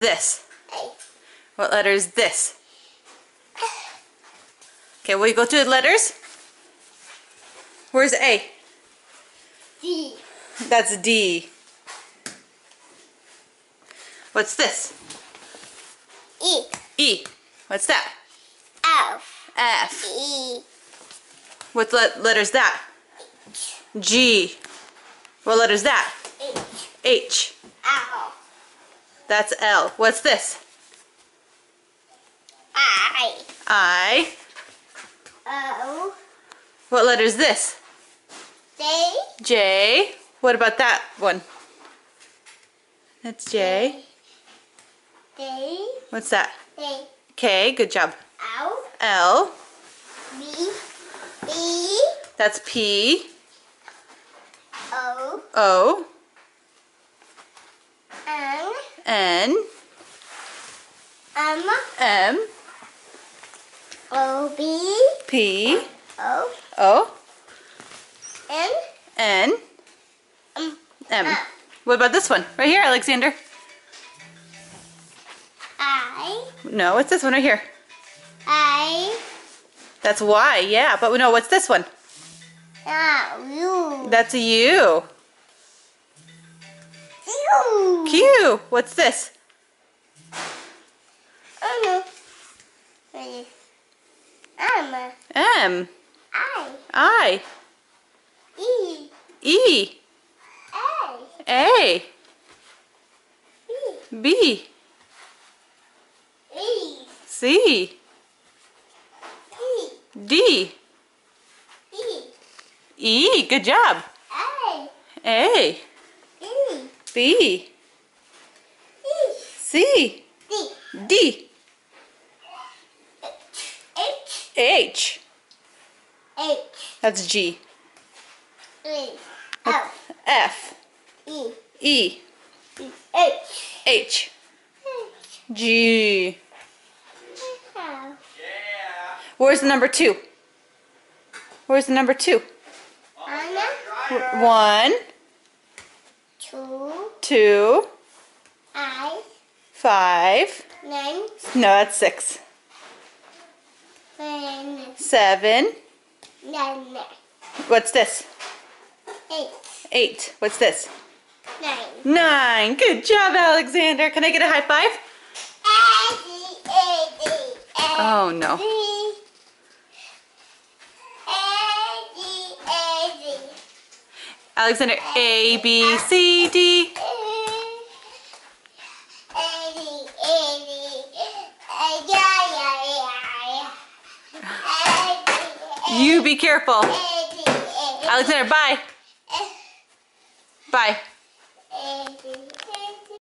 this? A. What letter is this? Okay, will you go through the letters? Where's A? D. That's D. What's this? E. E. What's that? F. F. E. What letter's that? G. What letter's that? H. H. L. That's L. What's this? I. I. O. What letter's this? J. J. What about that one? That's J. J. What's that? J. K. Good job. L. L. B. B. That's P. O. O. N. N. M. M. O. B. P. O. O. N. N. M. M. What about this one? Right here, Alexander. I. No, what's this one right here? I. That's Y, yeah. But no, what's this one? U. That's a U. U. Q. What's this? M. M. I. I. E. E. A. A. B. B. E. C. P. D. E. E. Good job. A. A. E. B. E. C. D. D. H. H. H. That's G. E. F. F. E. E. H. H. G. Where's the number 2? Where's the number 2? 1, 2. 2, I. 5. 9. No, that's 6. 7. 9. What's this? 8. 8. What's this? 9. 9. Good job, Alexander. Can I get a high five? Oh, no. Alexander, A, B, C, D. You be careful. Alexander, bye. Bye.